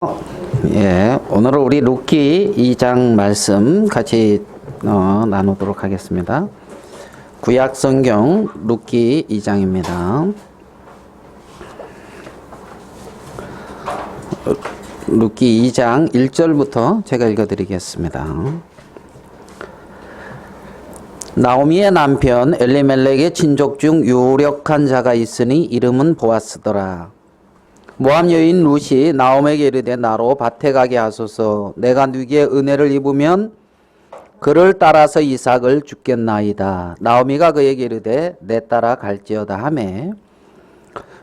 오늘은 우리 룻기 2장 말씀 같이 나누도록 하겠습니다. 구약 성경 룻기 2장입니다. 룻기 2장 1절부터 제가 읽어드리겠습니다. 나오미의 남편 엘리멜렉의 친족 중 유력한 자가 있으니 이름은 보아스더라. 모압 여인 룻이 나오미에게 이르되 나로 밭에 가게 하소서. 내가 누기의 은혜를 입으면 그를 따라서 이삭을 주겠나이다. 나오미가 그에게 이르되 내 따라 갈지어다 하매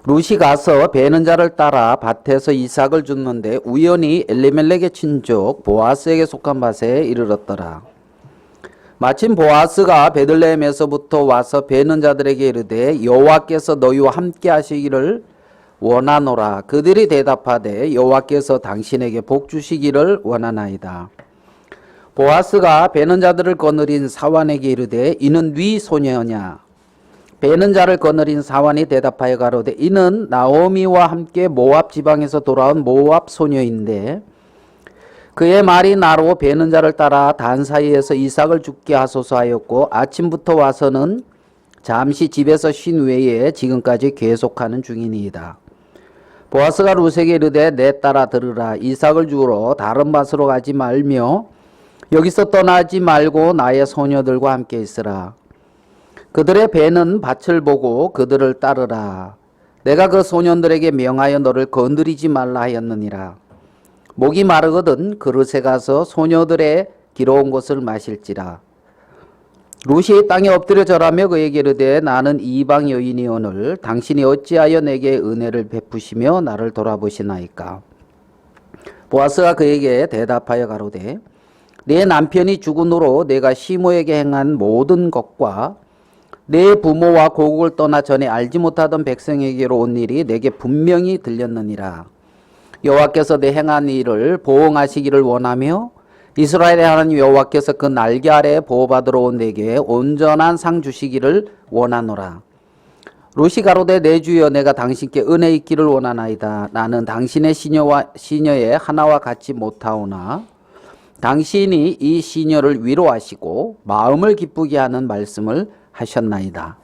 룻이 가서 베는 자를 따라 밭에서 이삭을 줍는데 우연히 엘리멜렉의 친족 보아스에게 속한 밭에 이르렀더라. 마침 보아스가 베들레헴에서부터 와서 베는 자들에게 이르되 여호와께서 너희와 함께 하시기를 원하노라. 그들이 대답하되 여호와께서 당신에게 복 주시기를 원하나이다. 보아스가 베는 자들을 거느린 사환에게 이르되 이는 네 소녀냐? 베는 자를 거느린 사환이 대답하여 가로되 이는 나오미와 함께 모압 지방에서 돌아온 모압 소녀인데 그의 말이 나로 베는 자를 따라 단 사이에서 이삭을 죽게 하소서 하였고 아침부터 와서는 잠시 집에서 쉰 외에 지금까지 계속하는 중이니이다. 보아스가 룻에게 이르되 내 따라 들으라. 이삭을 주우러 다른 밭으로 가지 말며 여기서 떠나지 말고 나의 소녀들과 함께 있으라. 그들의 배는 밭을 보고 그들을 따르라. 내가 그 소년들에게 명하여 너를 건드리지 말라 하였느니라. 목이 마르거든 그릇에 가서 소녀들의 길어온 것을 마실지라. 룻이 땅에 엎드려 절하며 그에게 이르되 나는 이방 여인이오늘 당신이 어찌하여 내게 은혜를 베푸시며 나를 돌아보시나이까. 보아스가 그에게 대답하여 가로되 내 남편이 죽은 후로 내가 시모에게 행한 모든 것과 내 부모와 고국을 떠나 전에 알지 못하던 백성에게로 온 일이 내게 분명히 들렸느니라. 여호와께서 내 행한 일을 보응하시기를 원하며 이스라엘의 하나님 여호와께서 그 날개 아래 보호받으러 온 내게 온전한 상 주시기를 원하노라. 룻이 가로되 내 주여 내가 당신께 은혜 있기를 원하나이다. 나는 당신의 시녀의 하나와 같지 못하오나 당신이 이 시녀를 위로하시고 마음을 기쁘게 하는 말씀을 하셨나이다.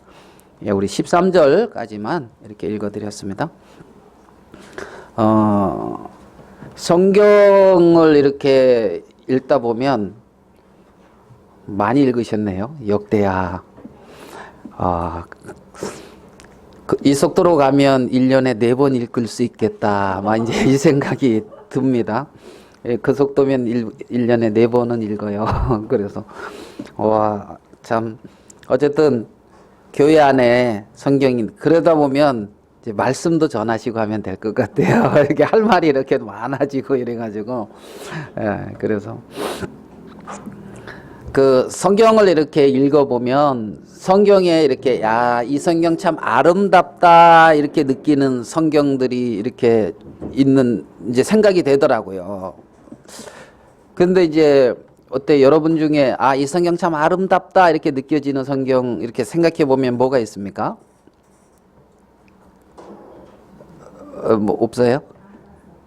우리 13절까지만 이렇게 읽어드렸습니다. 성경을 이렇게 읽다 보면 많이 읽으셨네요. 역대하. 이 속도로 가면 1년에 4번 읽을 수 있겠다. 이제 이 생각이 듭니다. 그 속도면 1년에 4번은 읽어요. 그래서, 참, 어쨌든, 교회 안에 성경이, 그러다 보면, 이제 말씀도 전하시고 하면 될 것 같아요. 이렇게 할 말이 이렇게 많아지고 이래가지고, 그래서, 그 성경을 이렇게 읽어보면, 성경에 이렇게, 이 성경 참 아름답다, 이렇게 느끼는 성경들이 이렇게 있는, 이제 생각이 되더라고요. 근데 이제 어때 여러분 중에 이 성경 참 아름답다 이렇게 느껴지는 성경 이렇게 생각해 보면 뭐가 있습니까? 뭐 없어요?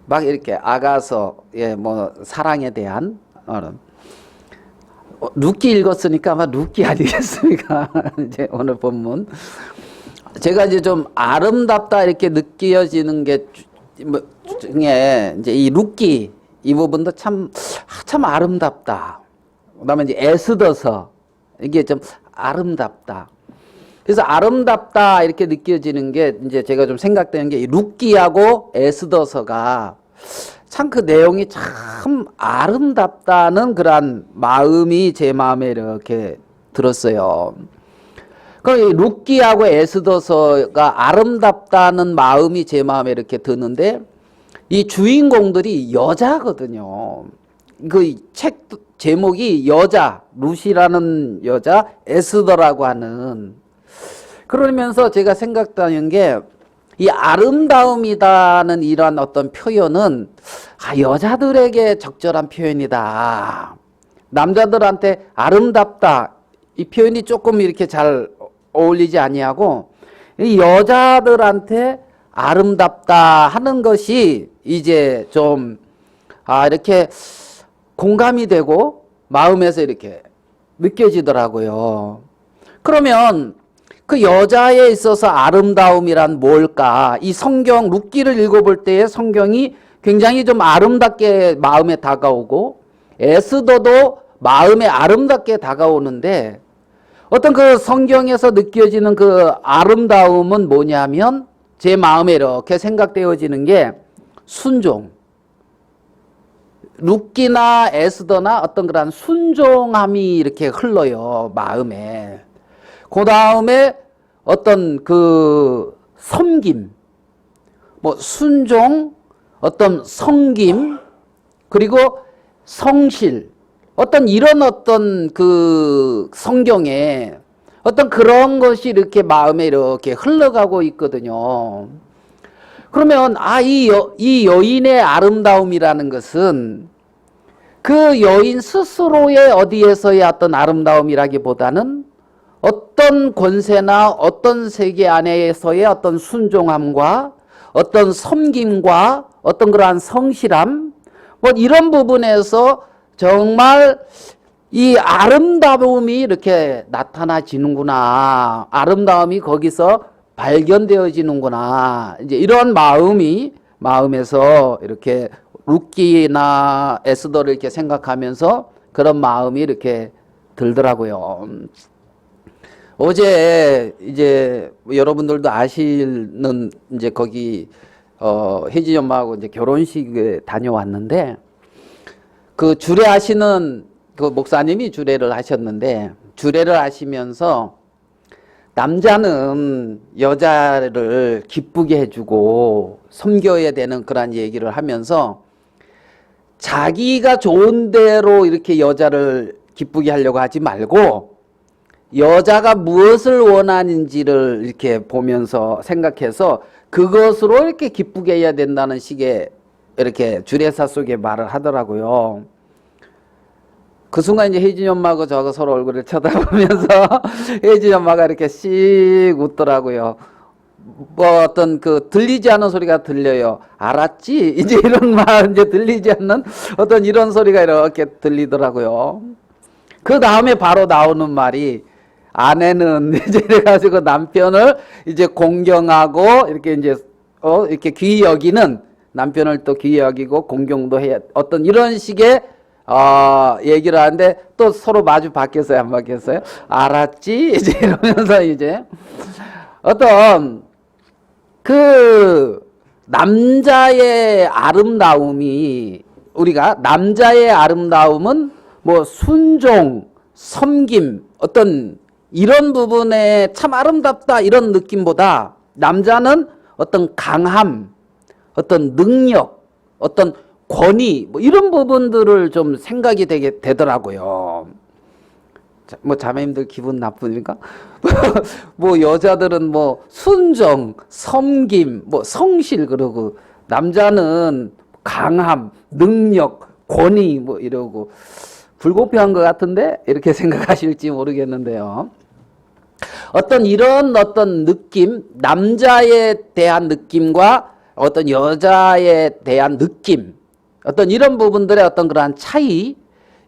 막 이렇게 아가서 뭐 사랑에 대한 룻기 읽었으니까 아마 룻기 아니겠습니까? 이제 오늘 본문 제가 이제 좀 아름답다 이렇게 느껴지는 게 중에 이제 이 룻기 이 부분도 참 아름답다. 그다음에 이제 에스더서 이게 좀 아름답다. 그래서 아름답다 이렇게 느껴지는 게 이제 제가 좀 생각되는 게 이 룻기하고 에스더서가 참 그 내용이 참 아름답다는 그런 마음이 제 마음에 이렇게 들었어요. 그럼 이 룻기하고 에스더서가 아름답다는 마음이 제 마음에 이렇게 드는데 이 주인공들이 여자거든요. 그 책 제목이 여자, 룻이라는 여자, 에스더라고 하는. 그러면서 제가 생각하는 게 이 아름다움이다는 이런 어떤 표현은 여자들에게 적절한 표현이다. 남자들한테 아름답다. 이 표현이 조금 이렇게 잘 어울리지 아니하고 이 여자들한테 아름답다 하는 것이 이제 좀 이렇게 공감이 되고 마음에서 이렇게 느껴지더라고요. 그러면 그 여자에 있어서 아름다움이란 뭘까? 이 성경 룻기를 읽어볼 때에 성경이 굉장히 좀 아름답게 마음에 다가오고 에스더도 마음에 아름답게 다가오는데 어떤 그 성경에서 느껴지는 그 아름다움은 뭐냐면 제 마음에 이렇게 생각되어지는 게 순종. 룻기나 에스더나 어떤 그런 순종함이 이렇게 흘러요, 마음에. 그 다음에 어떤 그 섬김, 뭐 순종, 어떤 성김, 그리고 성실, 어떤 이런 어떤 그 성경에 어떤 그런 것이 이렇게 마음에 이렇게 흘러가고 있거든요. 그러면 이 여인의 아름다움이라는 것은 그 여인 스스로의 어디에서의 어떤 아름다움이라기보다는 어떤 권세나 어떤 세계 안에서의 어떤 순종함과 어떤 섬김과 어떤 그러한 성실함, 뭐 이런 부분에서 정말 이 아름다움이 이렇게 나타나지는구나. 아름다움이 거기서 발견되어지는구나. 이제 이런 마음에서 이렇게 룻기나 에스더를 이렇게 생각하면서 그런 마음이 이렇게 들더라고요. 어제 이제 여러분들도 아시는 이제 거기 혜진 엄마하고 이제 결혼식에 다녀왔는데 그 주례하시는 그 목사님이 주례를 하셨는데 주례를 하시면서 남자는 여자를 기쁘게 해주고 섬겨야 되는 그런 얘기를 하면서 자기가 좋은 대로 이렇게 여자를 기쁘게 하려고 하지 말고 여자가 무엇을 원하는지를 이렇게 보면서 생각해서 그것으로 이렇게 기쁘게 해야 된다는 식의 이렇게 주례사 속에 말을 하더라고요. 그 순간 이제 혜진이 엄마하고 저하고 서로 얼굴을 쳐다보면서 혜진이 엄마가 이렇게 씩 웃더라고요. 뭐 어떤 그 들리지 않는 소리가 들려요. 알았지? 이제 이런 말, 이제 들리지 않는 어떤 이런 소리가 이렇게 들리더라고요. 그 다음에 바로 나오는 말이 아내는 이제 이래가지고 남편을 이제 공경하고 이렇게 이제 이렇게 귀히 여기는 남편을 또 귀히 여기고 공경도 해야 어떤 이런 식의 얘기를 하는데 또 서로 마주 바뀌었어요, 안 바뀌었어요? 알았지? 이제 이러면서 이제 어떤 그 남자의 아름다움이 우리가 남자의 아름다움은 뭐 순종, 섬김 어떤 이런 부분에 참 아름답다 이런 느낌보다 남자는 어떤 강함, 어떤 능력, 어떤 권위 뭐 이런 부분들을 좀 생각이 되더라고요. 뭐 자매님들 기분 나쁘니까 뭐 여자들은 뭐 순정, 섬김, 뭐 성실 그러고 남자는 강함, 능력, 권위 뭐 이러고 불공평한 것 같은데 이렇게 생각하실지 모르겠는데요. 어떤 이런 어떤 느낌, 남자에 대한 느낌과 어떤 여자에 대한 느낌, 어떤 이런 부분들의 어떤 그러한 차이,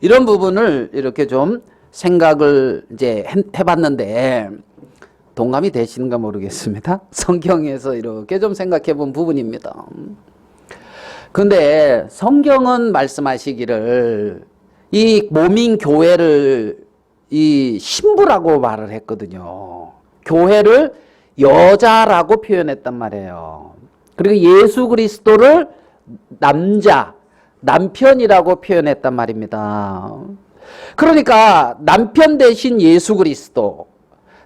이런 부분을 이렇게 좀 생각을 이제 해봤는데 동감이 되시는가 모르겠습니다. 성경에서 이렇게 좀 생각해 본 부분입니다. 근데 성경은 말씀하시기를 이 모민 교회를 이 신부라고 말을 했거든요. 교회를 여자라고 표현했단 말이에요. 그리고 예수 그리스도를 남편이라고 표현했단 말입니다. 그러니까 남편 대신 예수 그리스도,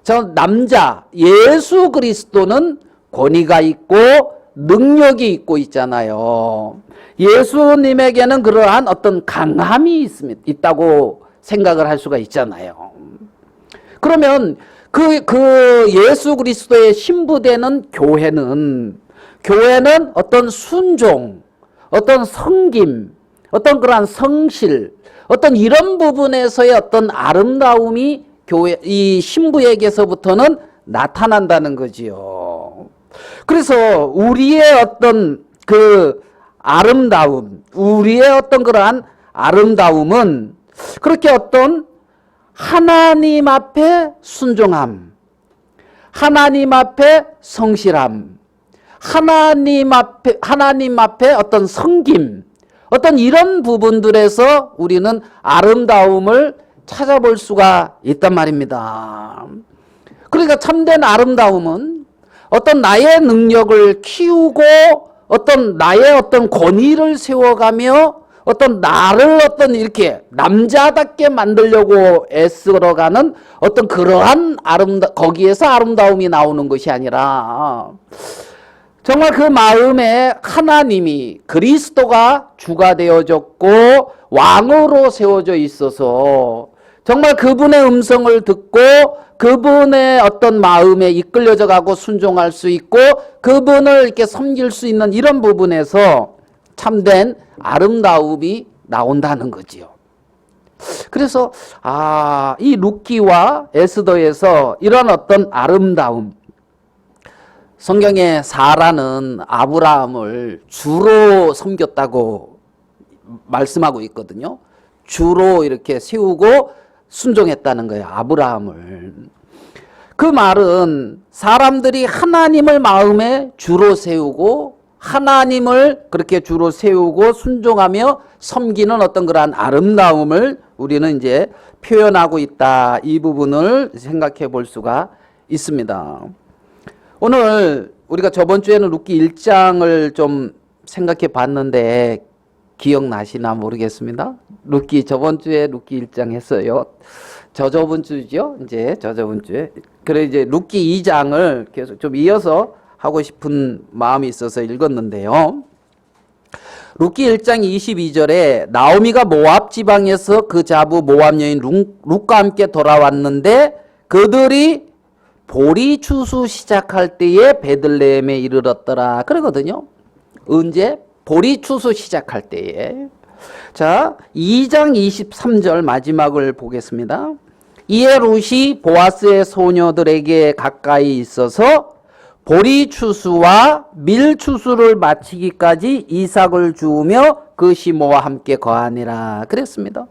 저 남자 예수 그리스도는 권위가 있고 능력이 있고 있잖아요. 예수님에게는 그러한 어떤 강함이 있다고 생각을 할 수가 있잖아요. 그러면 그 예수 그리스도의 신부되는 교회는 어떤 순종, 어떤 섬김, 어떤 그러한 성실, 어떤 이런 부분에서의 어떤 아름다움이 이 신부에게서부터는 나타난다는 거지요. 그래서 우리의 어떤 그 아름다움, 우리의 어떤 그러한 아름다움은 그렇게 어떤 하나님 앞에 순종함, 하나님 앞에 성실함, 하나님 앞에 어떤 섬김, 어떤 이런 부분들에서 우리는 아름다움을 찾아볼 수가 있단 말입니다. 그러니까 참된 아름다움은 어떤 나의 능력을 키우고 어떤 나의 어떤 권위를 세워가며 어떤 나를 어떤 이렇게 남자답게 만들려고 애쓰러가는 어떤 그러한 거기에서 아름다움이 나오는 것이 아니라 정말 그 마음에 하나님이 그리스도가 주가 되어졌고 왕으로 세워져 있어서 정말 그분의 음성을 듣고 그분의 어떤 마음에 이끌려져 가고 순종할 수 있고 그분을 이렇게 섬길 수 있는 이런 부분에서 참된 아름다움이 나온다는 거지요. 그래서 이 룻기와 에스더에서 이런 어떤 아름다움, 성경에 사라는 아브라함을 주로 섬겼다고 말씀하고 있거든요. 주로 이렇게 세우고 순종했다는 거예요. 아브라함을. 그 말은 사람들이 하나님을 마음에 주로 세우고 하나님을 그렇게 주로 세우고 순종하며 섬기는 어떤 그러한 아름다움을 우리는 이제 표현하고 있다. 이 부분을 생각해 볼 수가 있습니다. 오늘 우리가 저번 주에는 룻기 1장을 좀 생각해 봤는데 기억나시나 모르겠습니다. 저번 주에 룻기 1장 했어요. 저저번 주죠. 이제 저저번 주에. 그래 이제 룻기 2장을 계속 좀 이어서 하고 싶은 마음이 있어서 읽었는데요. 룻기 1장 22절에 나오미가 모압 지방에서 그 자부 모압 여인 룻과 함께 돌아왔는데 그들이 보리 추수 시작할 때에 베들레헴에 이르렀더라. 그러거든요. 언제? 보리 추수 시작할 때에. 자, 2장 23절 마지막을 보겠습니다. 이에 룻이 보아스의 소녀들에게 가까이 있어서 보리 추수와 밀 추수를 마치기까지 이삭을 주우며 그 시모와 함께 거하니라. 그랬습니다.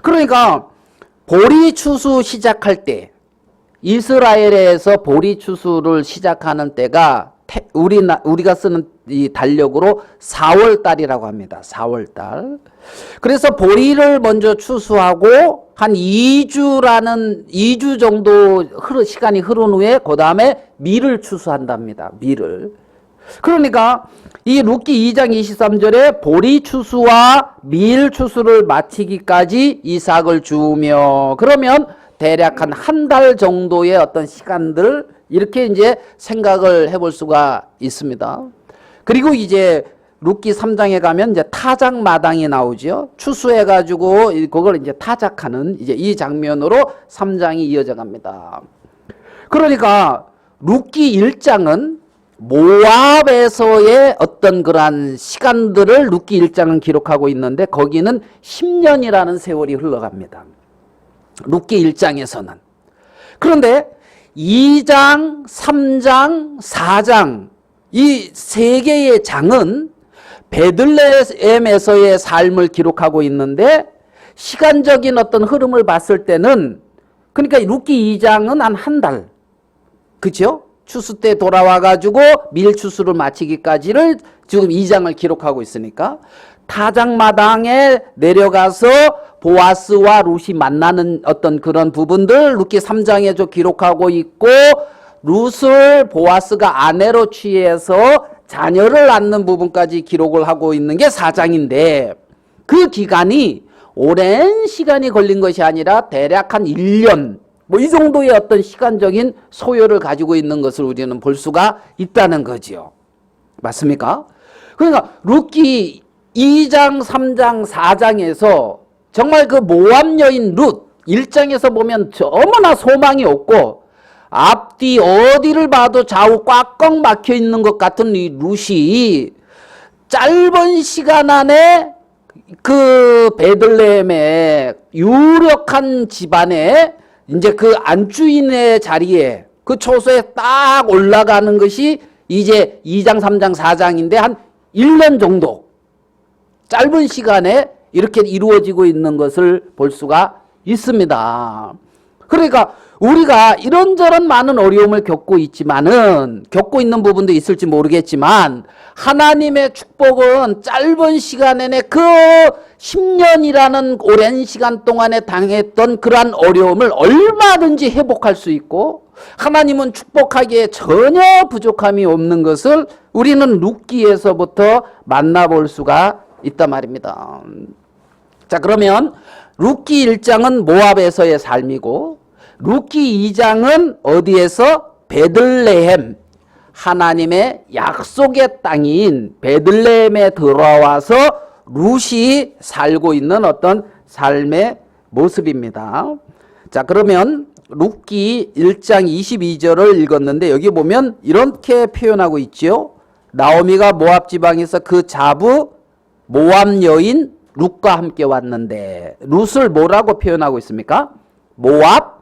그러니까 보리 추수 시작할 때 이스라엘에서 보리 추수를 시작하는 때가 우리가 쓰는 이 달력으로 4월 달이라고 합니다. 4월 달. 그래서 보리를 먼저 추수하고 한 2주 정도 시간이 흐른 후에 그다음에 밀을 추수한답니다. 밀을. 그러니까 이 룻기 2장 23절에 보리 추수와 밀 추수를 마치기까지 이삭을 주우며 그러면 대략 한 달 정도의 어떤 시간들 이렇게 이제 생각을 해볼 수가 있습니다. 그리고 이제 룻기 3장에 가면 이제 타작 마당이 나오죠. 추수해가지고 그걸 이제 타작하는 이제 이 장면으로 3장이 이어져 갑니다. 그러니까 룻기 1장은 모압에서의 어떤 그러한 시간들을 룻기 1장은 기록하고 있는데 거기는 10년이라는 세월이 흘러갑니다. 룻기 1장에서는. 그런데 2장, 3장, 4장 이 세 개의 장은 베들레헴에서의 삶을 기록하고 있는데 시간적인 어떤 흐름을 봤을 때는 그러니까 룻기 2장은 한 달. 그죠? 추수 때 돌아와가지고 밀 추수를 마치기까지를 지금 2장을 기록하고 있으니까 타작마당에 내려가서 보아스와 룻이 만나는 어떤 그런 부분들 룻기 3장에 좀 기록하고 있고 룻을 보아스가 아내로 취해서 자녀를 낳는 부분까지 기록을 하고 있는 게 4장인데 그 기간이 오랜 시간이 걸린 것이 아니라 대략 한 1년 뭐 이 정도의 어떤 시간적인 소요를 가지고 있는 것을 우리는 볼 수가 있다는 거지요. 맞습니까? 그러니까 룻기 2장, 3장, 4장에서 정말 그 모압 여인 룻 1장에서 보면 너무나 소망이 없고 앞뒤 어디를 봐도 좌우 꽉꽉 막혀 있는 것 같은 이 룻이 짧은 시간 안에 그 베들레헴의 유력한 집안에 이제 그 안주인의 자리에 그 초소에 딱 올라가는 것이 이제 2장, 3장, 4장인데 한 1년 정도 짧은 시간에 이렇게 이루어지고 있는 것을 볼 수가 있습니다. 그러니까 우리가 이런저런 많은 어려움을 겪고 있지만은, 겪고 있는 부분도 있을지 모르겠지만, 하나님의 축복은 짧은 시간 안에 그 10년이라는 오랜 시간 동안에 당했던 그러한 어려움을 얼마든지 회복할 수 있고, 하나님은 축복하기에 전혀 부족함이 없는 것을 우리는 룻기에서부터 만나볼 수가 있단 말입니다. 자, 그러면 룻기 1장은 모압에서의 삶이고, 룻기 2장은 어디에서? 베들레헴, 하나님의 약속의 땅인 베들레헴에 들어와서 룻이 살고 있는 어떤 삶의 모습입니다. 자, 그러면 룻기 1장 22절을 읽었는데 여기 보면 이렇게 표현하고 있죠. 나오미가 모압 지방에서 그 자부 모압 여인 룻과 함께 왔는데, 룻을 뭐라고 표현하고 있습니까? 모압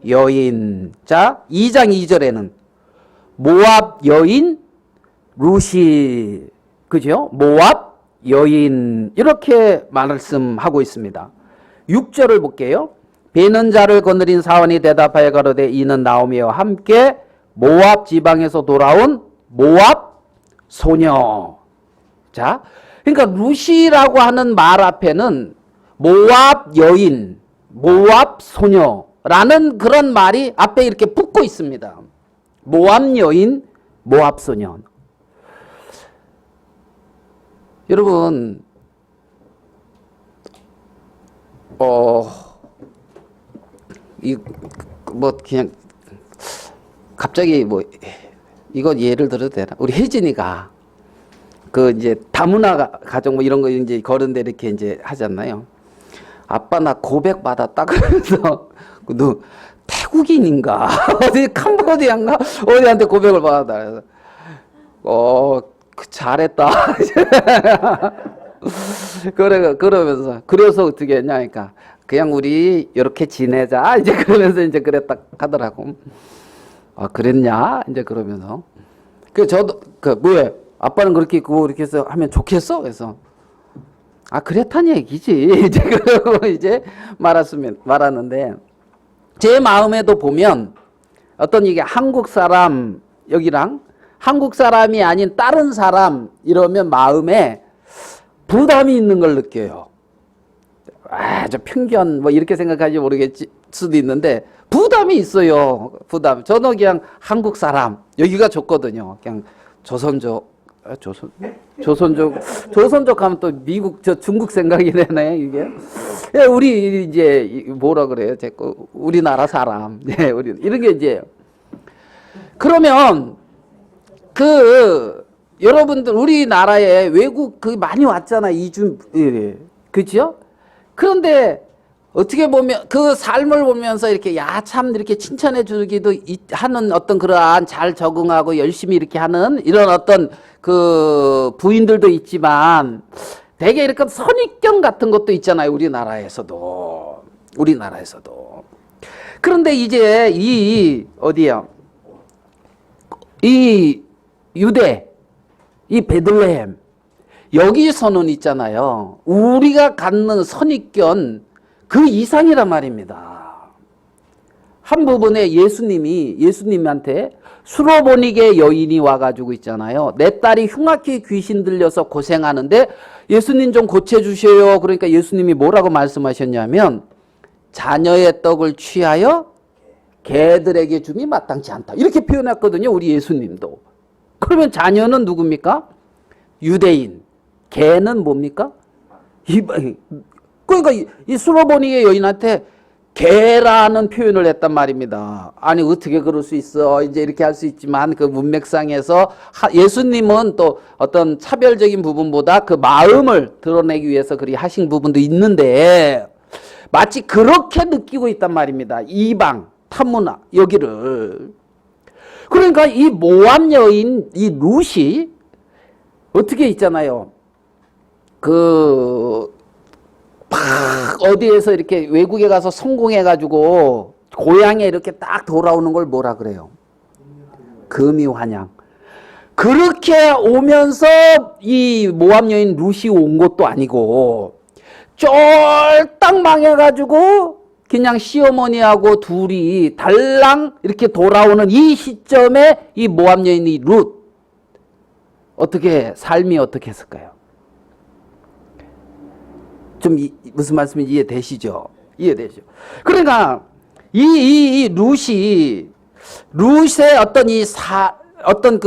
여인. 자, 2장 2절에는 모압 여인 룻이, 그죠? 모압 여인, 이렇게 말씀하고 있습니다. 6절을 볼게요. 베는 자를 거느린 사원이 대답하여 가로되 이는 나오미와 함께 모압 지방에서 돌아온 모압 소녀. 자, 그러니까 룻이라고 하는 말 앞에는 모압 여인, 모압 소녀라는 그런 말이 앞에 이렇게 붙고 있습니다. 모압 여인, 모압 소녀. 여러분, 그냥 갑자기 이거 예를 들어도 되나? 우리 혜진이가 그 이제 다문화 가정 이런 거 이제 거른데 이렇게 이제 하잖아요. 아빠 나 고백 받았다 그러면서 너 태국인인가 어디 캄보디아인가 어디한테 고백을 받았다. 그래서 잘했다. 그러면서 그래서 어떻게 했냐 그러니까 그냥 우리 이렇게 지내자 이제 그러면서 이제 그랬다 하더라고. 그랬냐 이제 그러면서 저도 뭐예요? 아빠는 그렇게 있고 이렇게 해서 하면 좋겠어? 그래서 그랬다는 얘기지. 이제 그러고 이제 말았는데 제 마음에도 보면 어떤 이게 한국 사람 여기랑 한국 사람이 아닌 다른 사람 이러면 마음에 부담이 있는 걸 느껴요. 저 편견 이렇게 생각할지 모르겠지 수도 있는데 부담이 있어요. 부담. 저는 그냥 한국 사람 여기가 좋거든요. 그냥 조선족 하면 또 미국 중국 생각이 나네 이게. 우리 이제 뭐라 그래요? 우리나라 사람. 네, 우리 이런 게 이제 그러면 여러분들 우리나라에 외국 많이 왔잖아 이주 그죠? 그런데 어떻게 보면 그 삶을 보면서 이렇게 참 이렇게 칭찬해 주기도 하는 어떤 그러한 잘 적응하고 열심히 이렇게 하는 이런 어떤 부인들도 있지만 되게 이렇게 선입견 같은 것도 있잖아요. 우리나라에서도. 그런데 이제 이 유대, 이 베들레헴 여기서는 있잖아요. 우리가 갖는 선입견 그 이상이란 말입니다. 한 부분에 예수님한테 수로보니게 여인이 와가지고 있잖아요. 내 딸이 흉악히 귀신 들려서 고생하는데 예수님 좀 고쳐주셔요. 그러니까 예수님이 뭐라고 말씀하셨냐면 자녀의 떡을 취하여 개들에게 줌이 마땅치 않다. 이렇게 표현했거든요. 우리 예수님도. 그러면 자녀는 누굽니까? 유대인. 개는 뭡니까? 그러니까 이 수로보니의 여인한테 개라는 표현을 했단 말입니다. 아니 어떻게 그럴 수 있어? 이제 이렇게 할 수 있지만 그 문맥상에서 예수님은 또 어떤 차별적인 부분보다 그 마음을 드러내기 위해서 그리 하신 부분도 있는데 마치 그렇게 느끼고 있단 말입니다. 이방, 타문화 여기를. 그러니까 이 모압 여인 이 룻이 어떻게 있잖아요. 어디에서 이렇게 외국에 가서 성공해가지고 고향에 이렇게 딱 돌아오는 걸 뭐라 그래요? 금이환영. 그렇게 오면서 이 모압 여인 룻이 온 것도 아니고 쫄딱 망해가지고 그냥 시어머니하고 둘이 달랑 이렇게 돌아오는 이 시점에 이 모압 여인이 룻 어떻게 삶이 어떻게 했을까요? 좀 무슨 말씀인지 이해되시죠? 이해되죠? 그러니까 이 룻이 룻의 어떤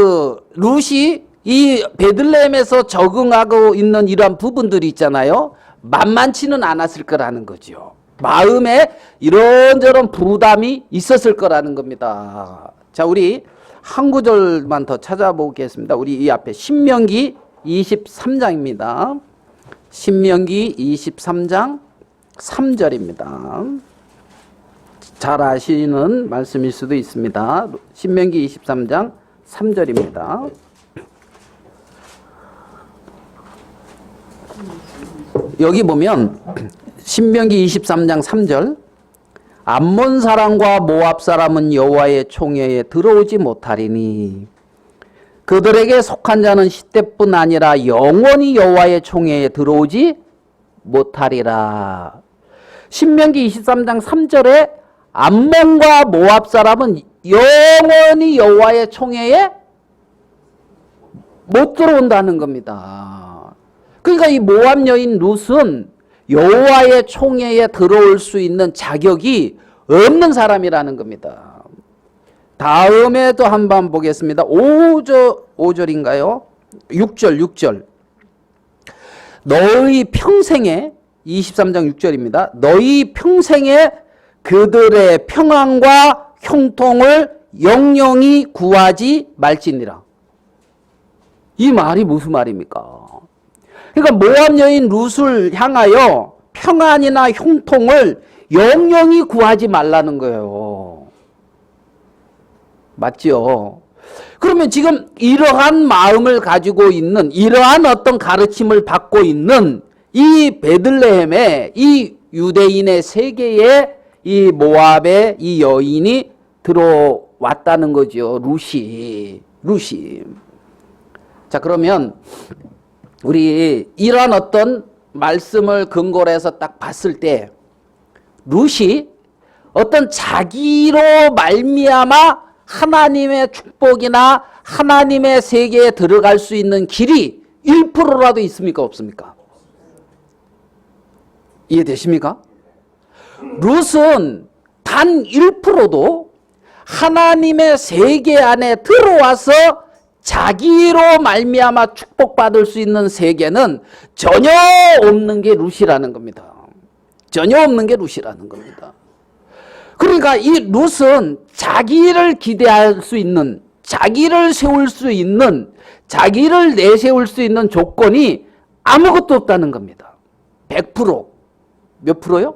룻이 이 베들레헴에서 적응하고 있는 이러한 부분들이 있잖아요. 만만치는 않았을 거라는 거죠. 마음에 이런저런 부담이 있었을 거라는 겁니다. 자, 우리 한 구절만 더 찾아보겠습니다. 우리 이 앞에 신명기 23장입니다. 신명기 23장 3절입니다. 잘 아시는 말씀일 수도 있습니다. 신명기 23장 3절입니다. 여기 보면 신명기 23장 3절 암몬 사람과 모압 사람은 여호와의 총회에 들어오지 못하리니 그들에게 속한 자는 시때뿐 아니라 영원히 여호와의 총회에 들어오지 못하리라. 신명기 23장 3절에 암몬과 모압 사람은 영원히 여호와의 총회에 못 들어온다는 겁니다. 그러니까 이 모압 여인 룻은 여호와의 총회에 들어올 수 있는 자격이 없는 사람이라는 겁니다. 다음에도 한번 보겠습니다. 5절인가요? 6절. 너희 평생에 23장 6절입니다. 너희 평생에 그들의 평안과 형통을 영영히 구하지 말지니라. 이 말이 무슨 말입니까? 그러니까 모압 여인 룻을 향하여 평안이나 형통을 영영히 구하지 말라는 거예요. 맞죠? 그러면 지금 이러한 마음을 가지고 있는, 이러한 어떤 가르침을 받고 있는 이 베들레헴의 이 유대인의 세계에 이 모압의 이 여인이 들어왔다는 거죠. 룻이. 자, 그러면 우리 이러한 어떤 말씀을 근거로 해서 딱 봤을 때 룻이 어떤 자기로 말미암아 하나님의 축복이나 하나님의 세계에 들어갈 수 있는 길이 1%라도 있습니까? 없습니까? 이해되십니까? 룻은 단 1%도 하나님의 세계 안에 들어와서 자기로 말미암아 축복받을 수 있는 세계는 전혀 없는 게 룻이라는 겁니다. 전혀 없는 게 룻이라는 겁니다. 그러니까 이 룻은 자기를 기대할 수 있는, 자기를 세울 수 있는, 자기를 내세울 수 있는 조건이 아무것도 없다는 겁니다. 100%. 몇 프로요?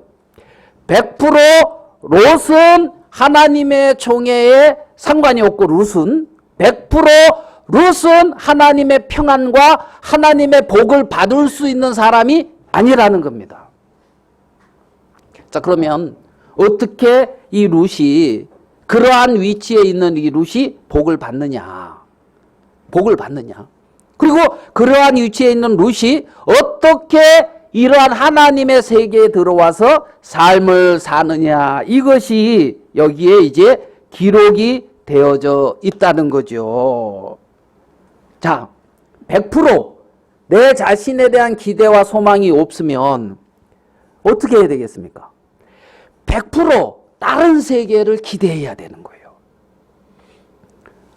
100% 롯은 하나님의 총회에 상관이 없고 룻은 100% 룻은 하나님의 평안과 하나님의 복을 받을 수 있는 사람이 아니라는 겁니다. 자, 그러면 어떻게 이 룻이 그러한 위치에 있는 이 룻이 복을 받느냐? 복을 받느냐? 그리고 그러한 위치에 있는 룻이 어떻게 이러한 하나님의 세계에 들어와서 삶을 사느냐? 이것이 여기에 이제 기록이 되어져 있다는 거죠. 자, 100% 내 자신에 대한 기대와 소망이 없으면 어떻게 해야 되겠습니까? 100% 다른 세계를 기대해야 되는 거예요.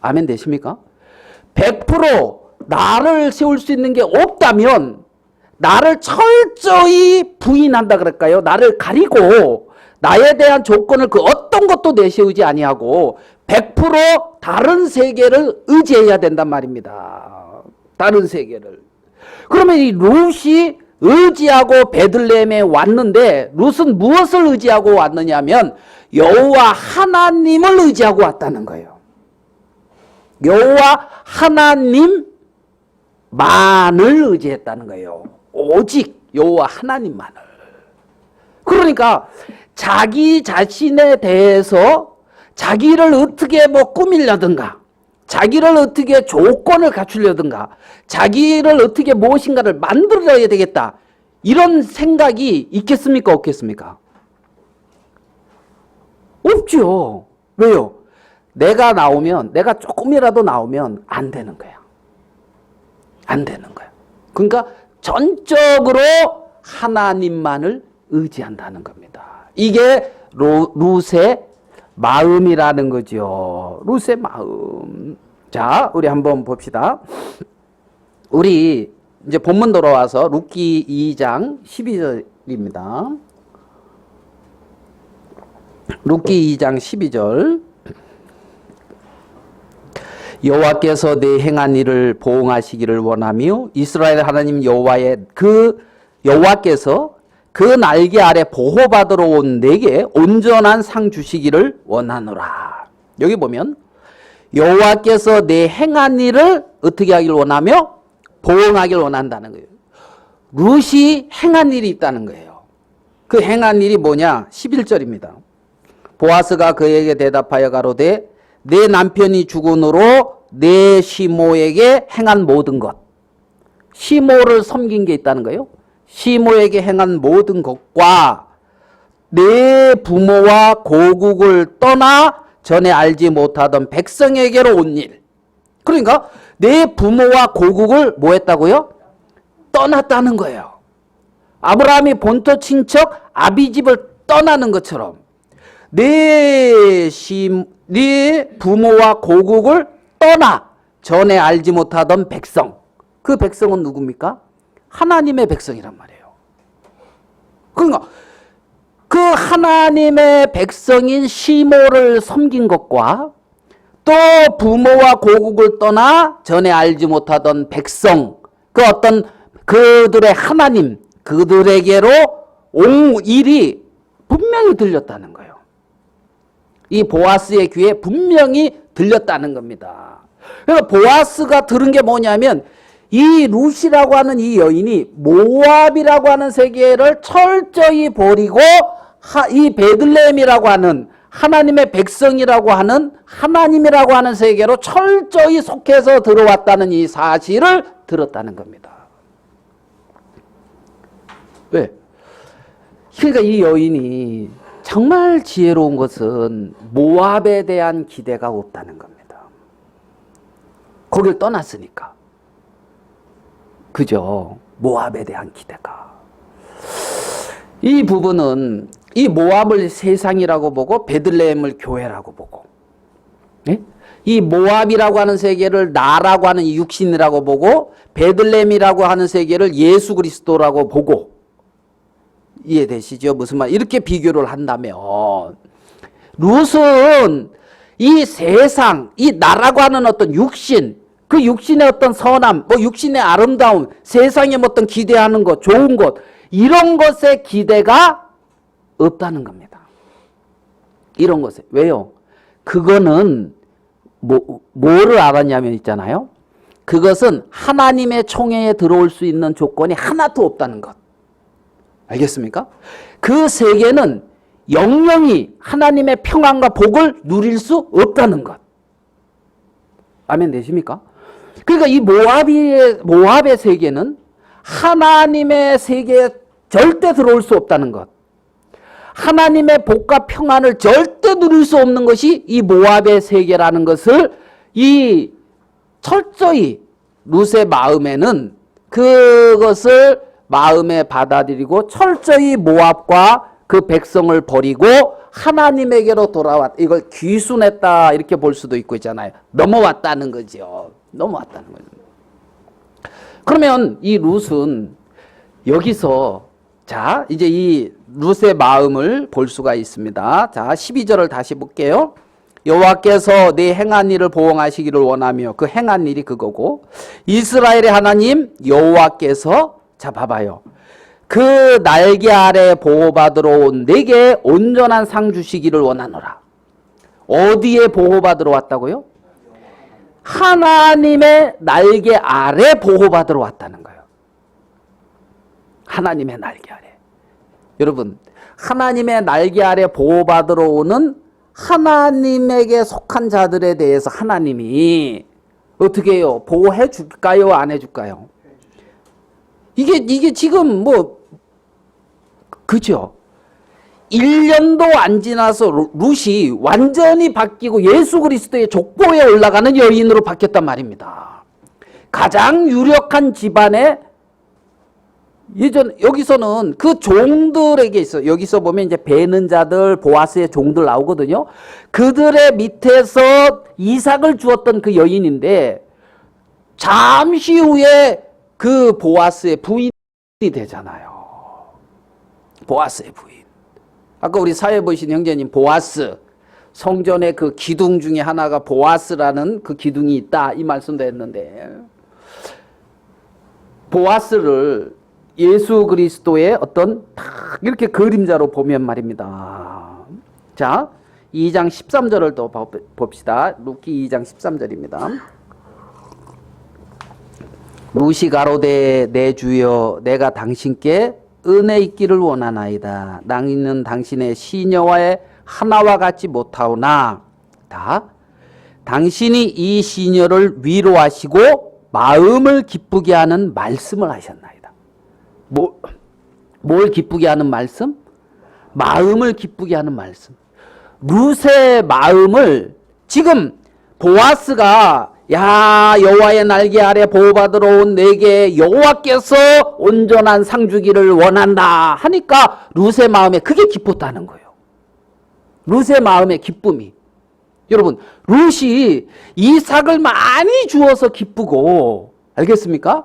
아멘 되십니까? 100% 나를 세울 수 있는 게 없다면 나를 철저히 부인한다 그럴까요? 나를 가리고 나에 대한 조건을 그 어떤 것도 내세우지 아니하고 100% 다른 세계를 의지해야 된단 말입니다. 다른 세계를. 그러면 이 룻이 의지하고 베들레헴에 왔는데 룻은 무엇을 의지하고 왔느냐면 여호와 하나님을 의지하고 왔다는 거예요. 여호와 하나님만을 의지했다는 거예요. 오직 여호와 하나님만을. 그러니까 자기 자신에 대해서 자기를 어떻게 꾸밀려든가 자기를 어떻게 조건을 갖추려든가 자기를 어떻게 무엇인가를 만들어야 되겠다. 이런 생각이 있겠습니까? 없겠습니까? 없죠. 왜요? 내가 조금이라도 나오면 안 되는 거야. 안 되는 거야. 그러니까 전적으로 하나님만을 의지한다는 겁니다. 이게 룻의 마음이라는 거죠. 룻의 마음. 자, 우리 한번 봅시다. 우리 이제 본문 돌아와서 룻기 2장 12절입니다. 룻기 2장 12절. 여호와께서 내 행한 일을 보응하시기를 원하며 이스라엘 하나님 여호와께서 그 날개 아래 보호받으러 온 내게 온전한 상 주시기를 원하노라. 여기 보면 여호와께서 내 행한 일을 어떻게 하기를 원하며 보응하기를 원한다는 거예요. 룻이 행한 일이 있다는 거예요. 그 행한 일이 뭐냐? 11절입니다. 보아스가 그에게 대답하여 가로되 내 남편이 죽은으로 내 시모에게 행한 모든 것. 시모를 섬긴 게 있다는 거예요. 시모에게 행한 모든 것과 내 부모와 고국을 떠나 전에 알지 못하던 백성에게로 온 일. 그러니까 내 부모와 고국을 뭐 했다고요? 떠났다는 거예요. 아브라함이 본토 친척 아비집을 떠나는 것처럼 네 부모와 고국을 떠나 전에 알지 못하던 백성. 그 백성은 누굽니까? 하나님의 백성이란 말이에요. 그러니까 그 하나님의 백성인 시모를 섬긴 것과 또 부모와 고국을 떠나 전에 알지 못하던 백성, 그 어떤 그들의 하나님, 그들에게로 온 일이 분명히 들렸다는 거예요. 이 보아스의 귀에 분명히 들렸다는 겁니다. 그래서 보아스가 들은 게 뭐냐면 이 룻이라고 하는 이 여인이 모압이라고 하는 세계를 철저히 버리고 이 베들레헴이라고 하는 하나님의 백성이라고 하는 하나님이라고 하는 세계로 철저히 속해서 들어왔다는 이 사실을 들었다는 겁니다. 왜? 그러니까 이 여인이 정말 지혜로운 것은 모압에 대한 기대가 없다는 겁니다. 거길 떠났으니까. 그죠? 모압에 대한 기대가. 이 부분은 이 모압을 세상이라고 보고 베들레헴을 교회라고 보고, 네? 이 모압이라고 하는 세계를 나라고 하는 육신이라고 보고 베들레헴이라고 하는 세계를 예수 그리스도라고 보고, 이해되시죠? 무슨 말? 이렇게 비교를 한다면 룻은 이 세상, 이 나라고 하는 어떤 육신, 그 육신의 어떤 선함, 뭐 육신의 아름다움, 세상에 어떤 기대하는 것, 좋은 것, 이런 것에 기대가 없다는 겁니다. 이런 것에. 왜요? 그거는 뭐를 알았냐면 있잖아요. 그것은 하나님의 총회에 들어올 수 있는 조건이 하나도 없다는 것. 알겠습니까? 그 세계는 영영이 하나님의 평안과 복을 누릴 수 없다는 것. 아멘 되십니까? 그러니까 이 모압의 세계는 하나님의 세계에 절대 들어올 수 없다는 것. 하나님의 복과 평안을 절대 누릴 수 없는 것이 이 모압의 세계라는 것을 이 철저히 룻의 마음에는 그것을 마음에 받아들이고 철저히 모압과 그 백성을 버리고 하나님에게로 돌아왔다. 이걸 귀순했다 이렇게 볼 수도 있고 있잖아요. 넘어왔다는 거죠. 넘어왔다는 거죠. 그러면 이 룻은 여기서 자 이제 이 룻의 마음을 볼 수가 있습니다. 자 12절을 다시 볼게요. 여호와께서 내 행한 일을 보응하시기를 원하며 그 행한 일이 그거고 이스라엘의 하나님 여호와께서 자 봐봐요. 그 날개 아래 보호받으러 온 내게 온전한 상 주시기를 원하노라. 어디에 보호받으러 왔다고요? 하나님의 날개 아래 보호받으러 왔다는 거예요. 하나님의 날개 아래. 여러분 하나님의 날개 아래 보호받으러 오는 하나님에게 속한 자들에 대해서 하나님이 어떻게 해요? 보호해 줄까요? 안 해줄까요? 이게 지금 그죠? 1년도 안 지나서 룻이 완전히 바뀌고 예수 그리스도의 족보에 올라가는 여인으로 바뀌었단 말입니다. 가장 유력한 집안에 여기서는 그 종들에게 있어요. 여기서 보면 이제 베는 자들, 보아스의 종들 나오거든요. 그들의 밑에서 이삭을 주었던 그 여인인데 잠시 후에 그 보아스의 부인이 되잖아요. 보아스의 부인. 아까 우리 사회 보신 형제님 보아스, 성전의 그 기둥 중에 하나가 보아스라는 그 기둥이 있다 이 말씀도 했는데, 보아스를 예수 그리스도의 어떤 딱 이렇게 그림자로 보면 말입니다. 자, 2장 13절을 또 봅시다. 룻기 2장 13절입니다. 룻이 가로되 내 주여 내가 당신께 은혜 있기를 원하나이다. 나는 당신의 시녀와의 하나와 같지 못하오나 당신이 이 시녀를 위로하시고 마음을 기쁘게 하는 말씀을 하셨나이다. 뭘 기쁘게 하는 말씀? 마음을 기쁘게 하는 말씀. 룻의 마음을 지금 보아스가 여호와의 날개 아래 보호받으러 온 내게 여호와께서 온전한 상 주기를 원한다 하니까 룻의 마음에 그게 기뻤다는 거예요. 룻의 마음의 기쁨이. 여러분, 룻이 이삭을 많이 주어서 기쁘고, 알겠습니까?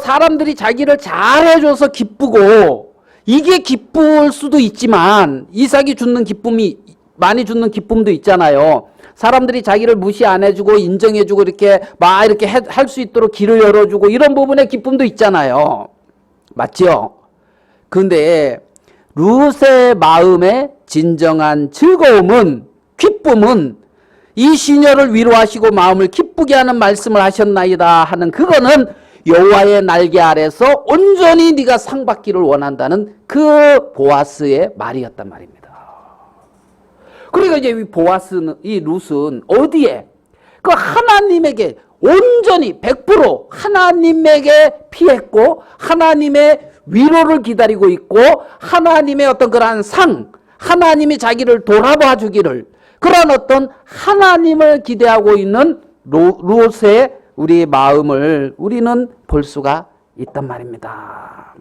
사람들이 자기를 잘해줘서 기쁘고, 이게 기쁠 수도 있지만 이삭이 주는 기쁨이 많이 주는 기쁨도 있잖아요. 사람들이 자기를 무시 안 해주고 인정해주고 이렇게 할 수 있도록 길을 열어주고 이런 부분에 기쁨도 있잖아요. 맞죠? 근데 룻의 마음의 진정한 즐거움은, 기쁨은 이 시녀를 위로하시고 마음을 기쁘게 하는 말씀을 하셨나이다 하는 그거는 여호와의 날개 아래서 온전히 네가 상 받기를 원한다는 그 보아스의 말이었단 말입니다. 그러니까 이제 이 룻은 어디에? 그 하나님에게 온전히 100% 하나님에게 피했고 하나님의 위로를 기다리고 있고 하나님의 어떤 그러한 상, 하나님이 자기를 돌아봐 주기를, 그런 어떤 하나님을 기대하고 있는 룻의 우리 마음을 우리는 볼 수가 있단 말입니다.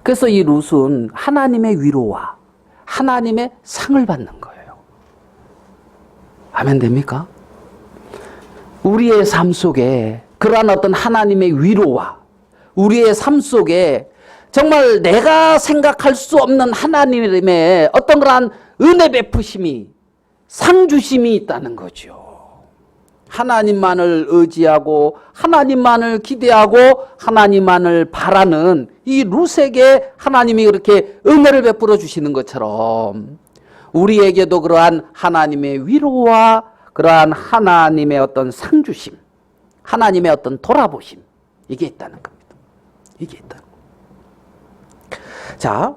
그래서 이 룻은 하나님의 위로와 하나님의 상을 받는 거예요. 아멘 됩니까? 우리의 삶 속에 그러한 어떤 하나님의 위로와 우리의 삶 속에 정말 내가 생각할 수 없는 하나님의 어떤 그러한 은혜 베푸심이, 상 주심이 있다는 거죠. 하나님만을 의지하고 하나님만을 기대하고 하나님만을 바라는 이 룻에게 하나님이 그렇게 은혜를 베풀어 주시는 것처럼 우리에게도 그러한 하나님의 위로와 그러한 하나님의 어떤 상주심, 하나님의 어떤 돌아보심, 이게 있다는 겁니다. 이게 있다. 자,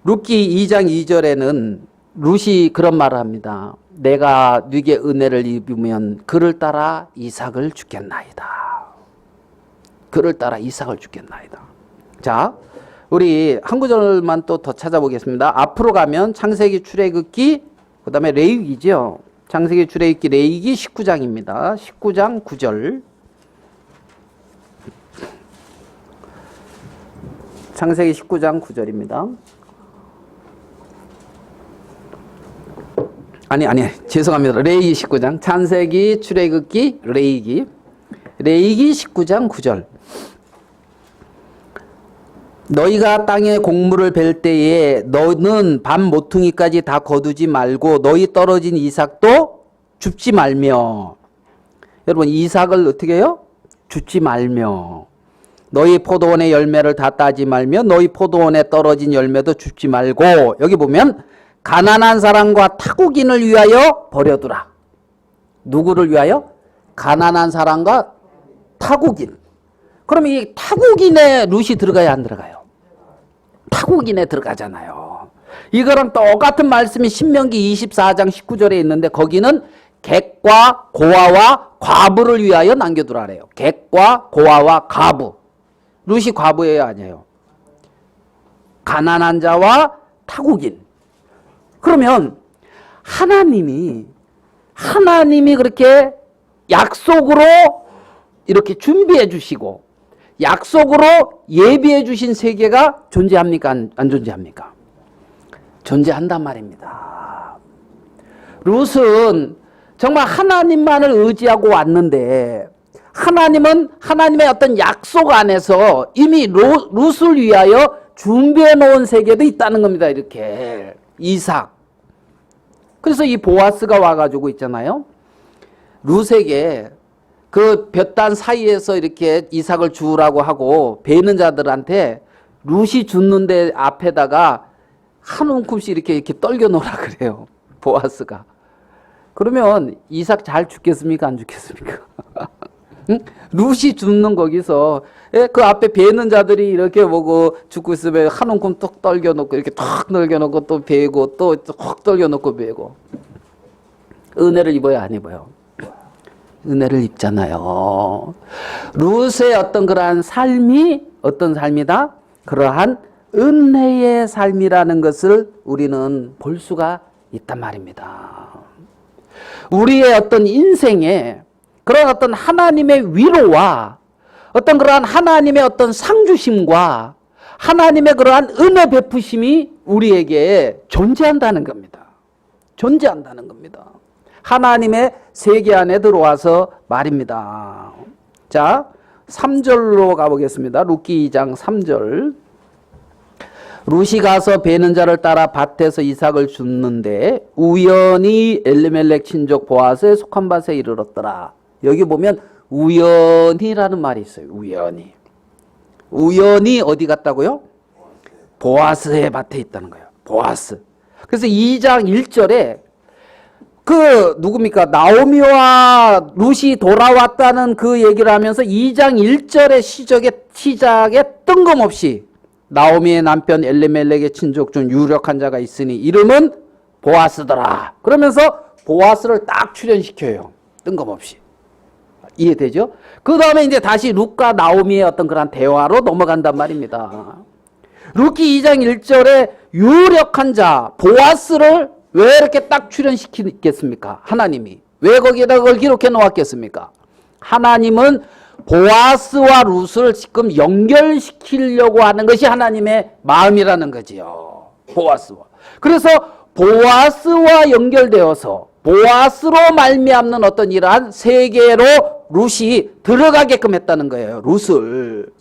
룻기 2장 2절에는 룻이 그런 말을 합니다. 내가 네게 은혜를 입으면 그를 따라 이삭을 주겠나이다. 그를 따라 이삭을 주겠나이다. 자, 우리 한 구절만 또 더 찾아보겠습니다. 앞으로 가면 창세기, 출애굽기, 그 다음에 레위기죠. 창세기, 출애굽기, 레위기 19장입니다. 19장 9절. 창세기 19장 9절입니다. 아니 죄송합니다. 레위기 19장. 창세기, 출애굽기, 레위기 19장 9절. 너희가 땅에 곡물을 벨 때에 너는 밤 모퉁이까지 다 거두지 말고 너희 떨어진 이삭도 줍지 말며. 여러분, 이삭을 어떻게 해요? 줍지 말며. 너희 포도원의 열매를 다 따지 말며 너희 포도원에 떨어진 열매도 줍지 말고. 여기 보면 가난한 사람과 타국인을 위하여 버려두라. 누구를 위하여? 가난한 사람과 타국인. 그럼 이 타국인에 룻이 들어가야 안 들어가요? 타국인에 들어가잖아요. 이거랑 똑같은 말씀이 신명기 24장 19절에 있는데 거기는 객과 고아와 과부를 위하여 남겨두라래요. 객과 고아와 과부. 룻이 과부예요, 아니에요? 가난한 자와 타국인. 그러면 하나님이 그렇게 약속으로 이렇게 준비해 주시고 약속으로 예비해 주신 세계가 존재합니까? 안 존재합니까? 존재한단 말입니다. 룻은 정말 하나님만을 의지하고 왔는데 하나님은 하나님의 어떤 약속 안에서 이미 룻을 위하여 준비해 놓은 세계도 있다는 겁니다. 이렇게 이삭. 그래서 이 보아스가 와가지고 있잖아요. 룻에게 그 볕단 사이에서 이렇게 이삭을 주우라고 하고 베는 자들한테 룻이 죽는데 앞에다가 한 움큼씩 이렇게 떨겨 놓으라 그래요. 보아스가. 그러면 이삭 잘 죽겠습니까? 안 죽겠습니까? 응? 룻이 죽는 거기서 그 앞에 베는 자들이 이렇게 보고 죽고 있으면 한 움큼 뚝 떨겨 놓고 이렇게 탁 떨겨 놓고 또 베고 또 확 떨겨 놓고 베고. 은혜를 입어야 안 입어요? 은혜를 입잖아요. 룻의 어떤 그러한 삶이 어떤 삶이다? 그러한 은혜의 삶이라는 것을 우리는 볼 수가 있단 말입니다. 우리의 어떤 인생에 그런 어떤 하나님의 위로와 어떤 그러한 하나님의 어떤 상주심과 하나님의 그러한 은혜 베푸심이 우리에게 존재한다는 겁니다. 존재한다는 겁니다. 하나님의 세계 안에 들어와서 말입니다. 자, 3절로 가보겠습니다. 룻기 2장 3절. 룻이 가서 베는 자를 따라 밭에서 이삭을 줍는데 우연히 엘리멜렉 친족 보아스에 속한 밭에 이르렀더라. 여기 보면 우연히라는 말이 있어요. 우연히. 우연히 어디 갔다고요? 보아스의 밭에 있다는 거예요. 보아스. 그래서 2장 1절에 그 누굽니까? 나오미와 룻이 돌아왔다는 그 얘기를 하면서 2장 1절의 시작에 뜬금없이 나오미의 남편 엘리멜렉의 친족 중 유력한 자가 있으니 이름은 보아스더라. 그러면서 보아스를 딱 출연시켜요. 뜬금없이. 이해되죠? 그 다음에 이제 다시 룻과 나오미의 어떤 그런 대화로 넘어간단 말입니다. 룻기 2장 1절에 유력한 자 보아스를 왜 이렇게 딱 출연시키겠습니까? 하나님이. 왜 거기에다 그걸 기록해 놓았겠습니까? 하나님은 보아스와 룻을 지금 연결시키려고 하는 것이 하나님의 마음이라는 거지요. 보아스와. 그래서 보아스와 연결되어서 보아스로 말미암는 어떤 이러한 세계로 룻이 들어가게끔 했다는 거예요. 룻을.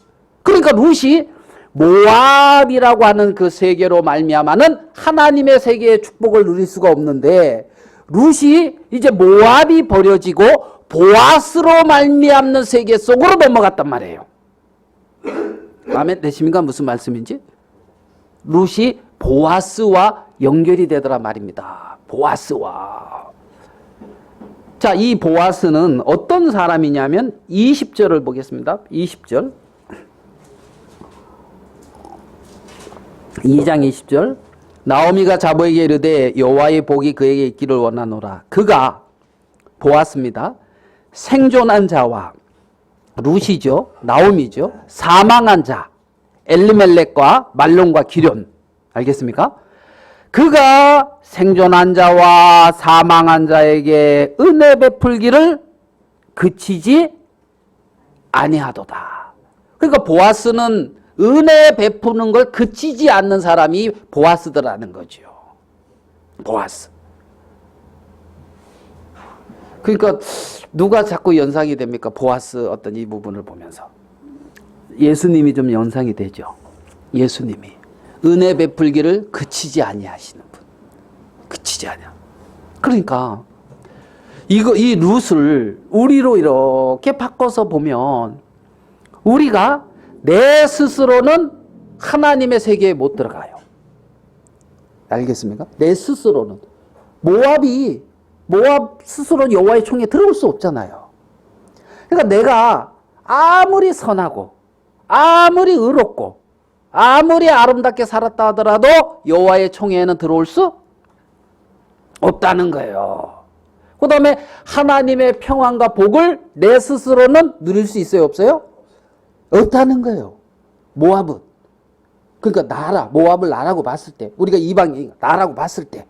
그러니까 룻이 모압이라고 하는 그 세계로 말미암아는 하나님의 세계의 축복을 누릴 수가 없는데 룻이 이제 모압이 버려지고 보아스로 말미암는 세계 속으로 넘어갔단 말이에요. 마음에 드십니까? 무슨 말씀인지? 룻이 보아스와 연결이 되더라 말입니다. 보아스와. 자, 이 보아스는 어떤 사람이냐면 20절을 보겠습니다. 20절. 2장 20절. 나오미가 자보에게 이르되 여호와의 복이 그에게 있기를 원하노라. 그가 보았습니다. 생존한 자와 룻이죠. 나오미죠. 사망한 자 엘리멜렉과 말론과 기련. 알겠습니까? 그가 생존한 자와 사망한 자에게 은혜 베풀기를 그치지 아니하도다. 그러니까 보아스는 은혜 베푸는 걸 그치지 않는 사람이 보아스더라는 거죠. 보아스. 그러니까 누가 자꾸 연상이 됩니까? 보아스 어떤 이 부분을 보면서. 예수님이 좀 연상이 되죠. 예수님이. 은혜 베풀기를 그치지 아니하시는 분. 그치지 아니하. 그러니까 이 룻을 우리로 이렇게 바꿔서 보면 우리가 내 스스로는 하나님의 세계에 못 들어가요. 알겠습니까? 내 스스로는. 모압 스스로 여호와의 총에 들어올 수 없잖아요. 그러니까 내가 아무리 선하고 아무리 의롭고 아무리 아름답게 살았다 하더라도 여호와의 총회에는 들어올 수 없다는 거예요. 그 다음에 하나님의 평안과 복을 내 스스로는 누릴 수 있어요? 없어요? 없다는 거예요. 모압은. 그러니까 모압을 나라고 봤을 때, 우리가 이방인 나라고 봤을 때.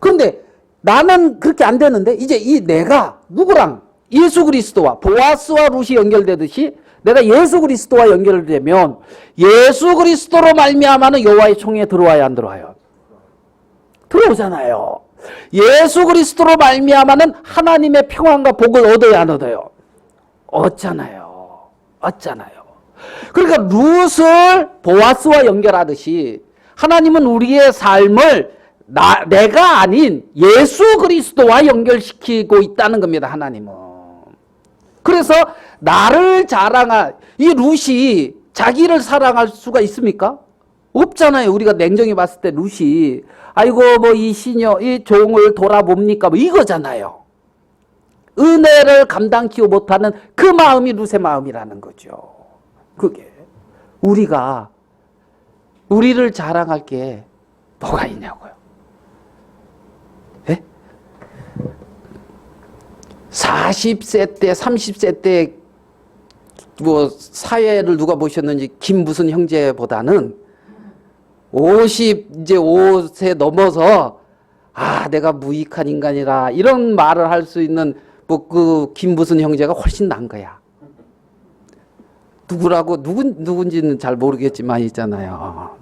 그런데 나는 그렇게 안 되는데 이제 이 내가 누구랑 예수 그리스도와 보아스와 룻이 연결되듯이 내가 예수 그리스도와 연결되면 예수 그리스도로 말미암아는 여호와의 총회에 들어와야 안 들어와요? 들어오잖아요. 예수 그리스도로 말미암아는 하나님의 평안과 복을 얻어야 안 얻어요? 얻잖아요. 얻잖아요. 그러니까 룻을 보아스와 연결하듯이 하나님은 우리의 삶을 내가 아닌 예수 그리스도와 연결시키고 있다는 겁니다. 하나님은. 그래서 나를 자랑할 이 룻이 자기를 사랑할 수가 있습니까? 없잖아요. 우리가 냉정히 봤을 때 룻이 아이고 뭐 이 시녀 이 종을 돌아봅니까 뭐 이거잖아요. 은혜를 감당치 못하는 그 마음이 룻의 마음이라는 거죠. 그게 우리를 자랑할 게 뭐가 있냐고요. 예? 40세 때 30세 때 뭐 사회를 누가 보셨는지 김 무슨 형제보다는 이제 5세 넘어서 내가 무익한 인간이라 이런 말을 할 수 있는 뭐 그 김 무슨 형제가 훨씬 난 거야. 누군지는 잘 모르겠지만 있잖아요.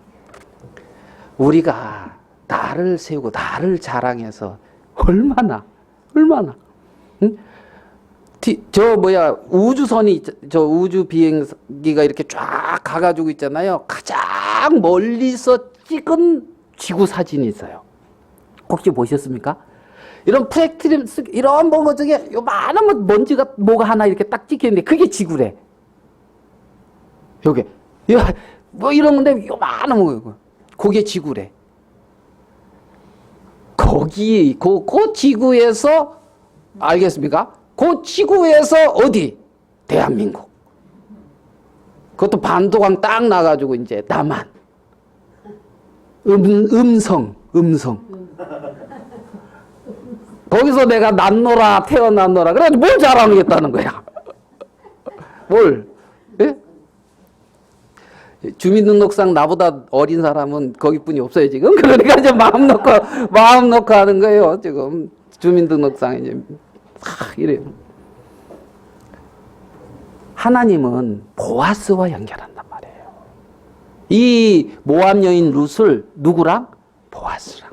우리가 나를 세우고 나를 자랑해서 얼마나 응? 우주선이 우주 비행기가 이렇게 쫙 가가지고 있잖아요. 가장 멀리서 찍은 지구 사진이 있어요. 혹시 보셨습니까? 이런 프랙트림 이런 뭐 중에 요만한 먼지가 뭐가 하나 이렇게 딱 찍혀 있는데 그게 지구래. 요게 뭐 이런 건데 요만한 거 그게 지구래. 거기 그 지구에서 알겠습니까? 그 지구에서 어디? 대한민국. 그것도 반도강 딱 나가지고 이제 남한. 음성. 거기서 내가 태어났노라. 그래가지고 뭘 자랑하겠다는 거야. 뭘? 예? 주민등록상 나보다 어린 사람은 거기뿐이 없어요, 지금. 그러니까 이제 마음 놓고 하는 거예요, 지금. 주민등록상 이제. 이래요. 하나님은 보아스와 연결한단 말이에요. 이 모압 여인 룻을 누구랑? 보아스랑.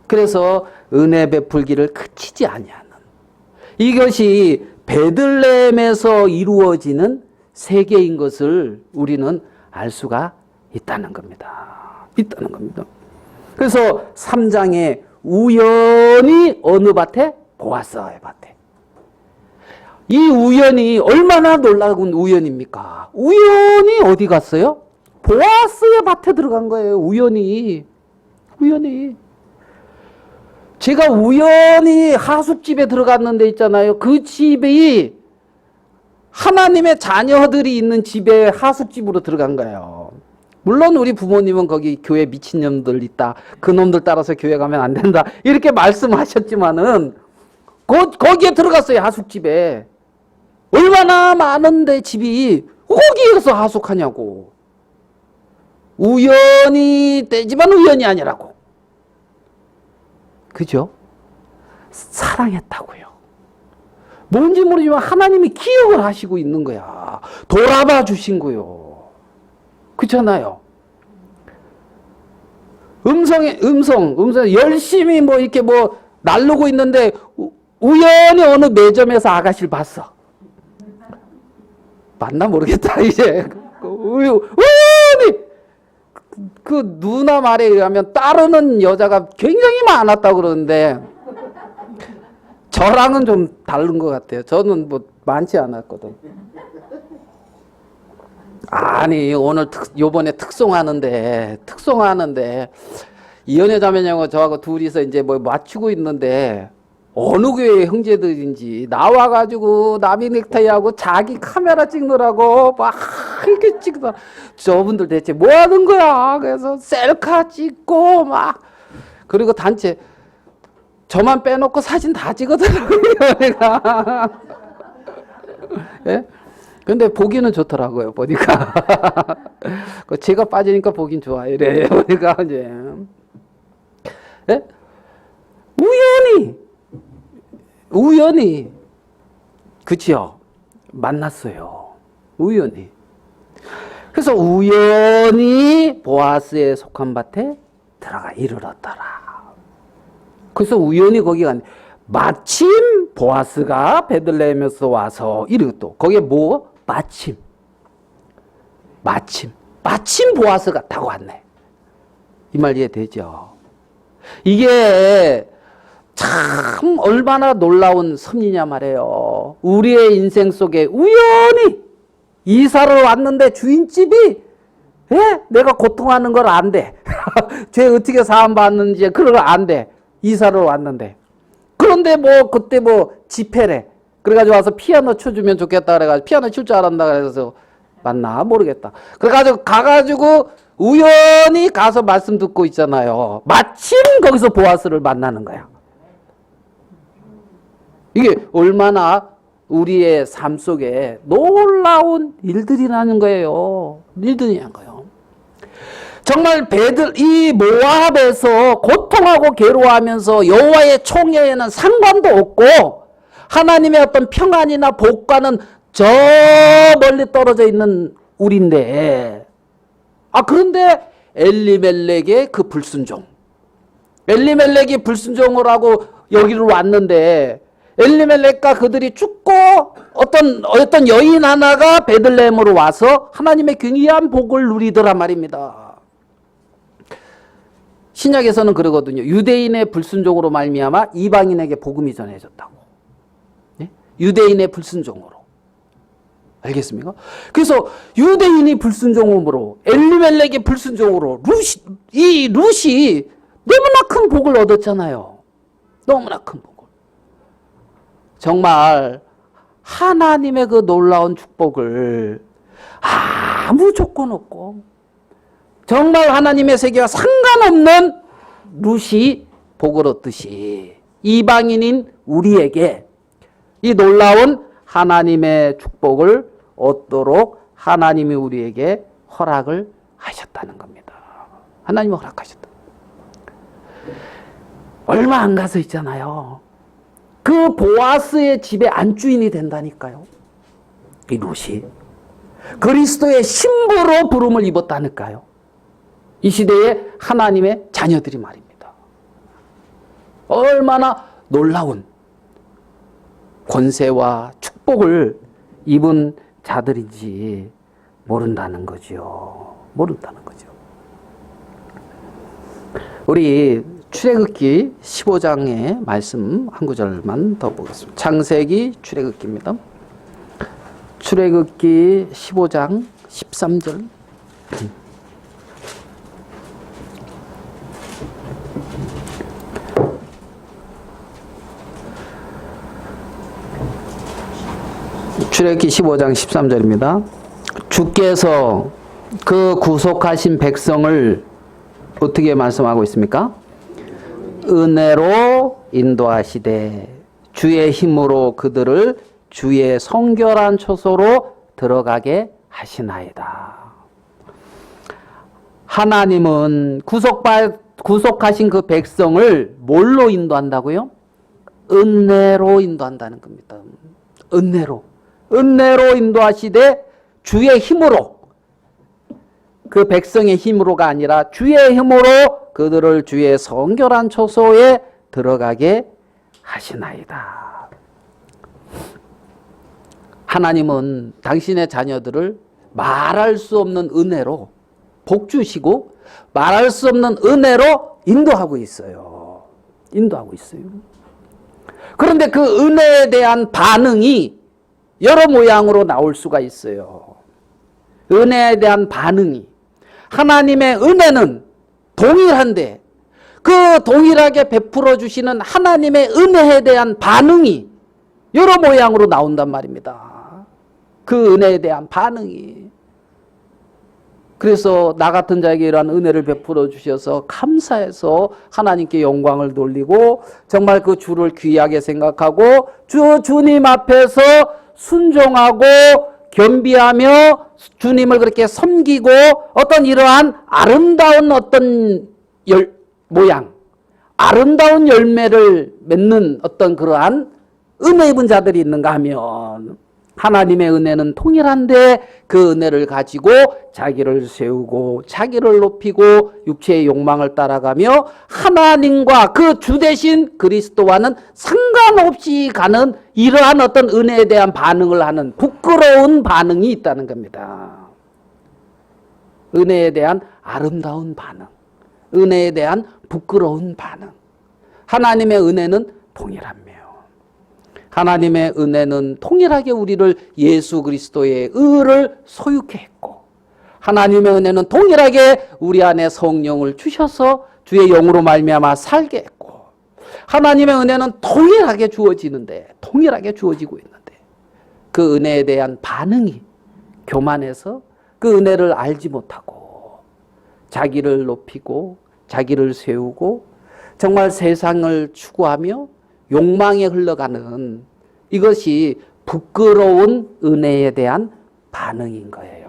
그래서 은혜 베풀기를 그치지 아니하는 이것이 베들레헴에서 이루어지는 세계인 것을 우리는 알 수가 있다는 겁니다. 그래서 3장에 우연히 어느 밭에? 보아스의 밭에. 이 우연이 얼마나 놀라운 우연입니까? 우연히 어디 갔어요? 보아스의 밭에 들어간 거예요. 우연히. 제가 우연히 하숙집에 들어갔는데 있잖아요. 그 집이 하나님의 자녀들이 있는 집에 하숙집으로 들어간 거예요. 물론 우리 부모님은 거기 교회 미친놈들 있다. 그 놈들 따라서 교회 가면 안 된다. 이렇게 말씀하셨지만은 거기에 들어갔어요. 하숙집에. 얼마나 많은데 집이 거기에서 하숙하냐고. 우연히 되지만 우연이 아니라고. 그죠? 사랑했다고요. 뭔지 모르지만 하나님이 기억을 하시고 있는 거야. 돌아봐 주신 거요. 그렇잖아요. 음성 열심히 뭐 이렇게 뭐 날르고 있는데 우연히 어느 매점에서 아가씨를 봤어. 맞나 모르겠다 이제. 우연히 그 누나 말에 의하면 따르는 여자가 굉장히 많았다고 그러는데 저랑은 좀 다른 것 같아요. 저는 뭐 많지 않았거든. 아니 오늘 요번에 특송하는데 이연혜 자매님하고 저하고 둘이서 이제 뭐 맞추고 있는데 어느 교회 형제들인지 나와가지고 나비 넥타이하고 자기 카메라 찍느라고 막 이렇게 찍더라. 저분들 대체 뭐 하는 거야? 그래서 셀카 찍고 막, 그리고 단체 저만 빼놓고 사진 다 찍어더라고요. 내가. 예? 근데 보기는 좋더라고요. 보니까 제가 빠지니까 보긴 좋아요. 이래 보니까 이제 예? 우연히 그치요? 만났어요. 우연히. 그래서 우연히 보아스에 속한 밭에 들어가 일을 얻더라. 그래서 우연히 거기 간, 마침 보아스가 베들레헴에서 와서 이러고, 거기에 뭐? 마침 보아스가 타고 왔네. 이 말 이해되죠? 이게 참 얼마나 놀라운 섭리냐 말이에요. 우리의 인생 속에 우연히 이사를 왔는데 주인집이, 예? 내가 고통하는 걸 안 돼. 죄 어떻게 사함받는지 그런 걸 안 돼. 이사를 왔는데. 그런데 뭐 그때 뭐 집회래. 그래가지고 와서 피아노 쳐주면 좋겠다 그래가지고 피아노 칠 줄 알았나 그래서 맞나 모르겠다. 그래가지고 가가지고 우연히 가서 말씀 듣고 있잖아요. 마침 거기서 보아스를 만나는 거야. 이게 얼마나 우리의 삶 속에 놀라운 일들이라는 거예요. 일들이라는 거예요. 정말 이 모압에서 고통하고 괴로워하면서 여호와의 총회에는 상관도 없고 하나님의 어떤 평안이나 복과는 저 멀리 떨어져 있는 우리인데, 그런데 엘리멜렉의 그 불순종, 엘리멜렉이 불순종을 하고 여기를 왔는데 엘리멜렉과 그들이 죽고 어떤 여인 하나가 베들레헴으로 와서 하나님의 귀한 복을 누리더란 말입니다. 신약에서는 그러거든요. 유대인의 불순종으로 말미암아 이방인에게 복음이 전해졌다고. 네? 유대인의 불순종으로. 알겠습니까? 그래서 유대인이 불순종으로, 엘리멜렉의 불순종으로 이 룻이 너무나 큰 복을 얻었잖아요. 너무나 큰 복을. 정말 하나님의 그 놀라운 축복을 아무 조건 없고 정말 하나님의 세계와 상관없는 룻이 복을 얻듯이 이방인인 우리에게 이 놀라운 하나님의 축복을 얻도록 하나님이 우리에게 허락을 하셨다는 겁니다. 하나님이 허락하셨다. 얼마 안 가서 있잖아요. 그 보아스의 집의 안주인이 된다니까요. 이 룻이 그리스도의 신부로 부름을 입었다니까요. 이 시대의 하나님의 자녀들이 말입니다. 얼마나 놀라운 권세와 축복을 입은 자들인지 모른다는 거죠. 모른다는 거죠. 우리 출애굽기 15장의 말씀 한 구절만 더 보겠습니다. 창세기 출애굽기입니다. 출애굽기 15장 13절. 출애굽기 15장 13절입니다. 주께서 그 구속하신 백성을 어떻게 말씀하고 있습니까? 은혜로 인도하시되 주의 힘으로 그들을 주의 성결한 처소로 들어가게 하시나이다. 하나님은 구속하신 그 백성을 뭘로 인도한다고요? 은혜로 인도한다는 겁니다. 은혜로 인도하시되 주의 힘으로, 그 백성의 힘으로가 아니라 주의 힘으로 그들을 주의 성결한 처소에 들어가게 하시나이다. 하나님은 당신의 자녀들을 말할 수 없는 은혜로 복 주시고 말할 수 없는 은혜로 인도하고 있어요. 인도하고 있어요. 그런데 그 은혜에 대한 반응이 여러 모양으로 나올 수가 있어요. 은혜에 대한 반응이, 하나님의 은혜는 동일한데 그 동일하게 베풀어 주시는 하나님의 은혜에 대한 반응이 여러 모양으로 나온단 말입니다. 그 은혜에 대한 반응이. 그래서 나 같은 자에게 이러한 은혜를 베풀어 주셔서 감사해서 하나님께 영광을 돌리고 정말 그 주를 귀하게 생각하고 주님 앞에서 순종하고 겸비하며 주님을 그렇게 섬기고 어떤 이러한 아름다운 어떤 모양, 아름다운 열매를 맺는 어떤 그러한 은혜 입은 자들이 있는가 하면 하나님의 은혜는 동일한데 그 은혜를 가지고 자기를 세우고 자기를 높이고 육체의 욕망을 따라가며 하나님과 그 주 대신 그리스도와는 상관없이 가는 이러한 어떤 은혜에 대한 반응을 하는 부끄러운 반응이 있다는 겁니다. 은혜에 대한 아름다운 반응, 은혜에 대한 부끄러운 반응. 하나님의 은혜는 동일합니다. 하나님의 은혜는 통일하게 우리를 예수 그리스도의 의를 소유케 했고 하나님의 은혜는 동일하게 우리 안에 성령을 주셔서 주의 영으로 말미암아 살게 했고 하나님의 은혜는 동일하게 주어지는데 동일하게 주어지고 있는데 그 은혜에 대한 반응이 교만해서 그 은혜를 알지 못하고 자기를 높이고 자기를 세우고 정말 세상을 추구하며 욕망에 흘러가는 이것이 부끄러운 은혜에 대한 반응인 거예요.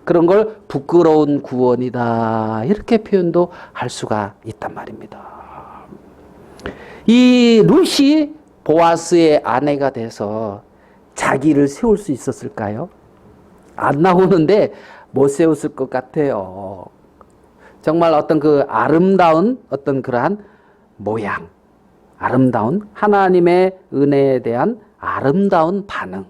그런 걸 부끄러운 구원이다 이렇게 표현도 할 수가 있단 말입니다. 이 룻이 보아스의 아내가 돼서 자기를 세울 수 있었을까요? 안 나오는데 못 세웠을 것 같아요. 정말 어떤 그 아름다운 어떤 그러한 모양, 아름다운 하나님의 은혜에 대한 아름다운 반응.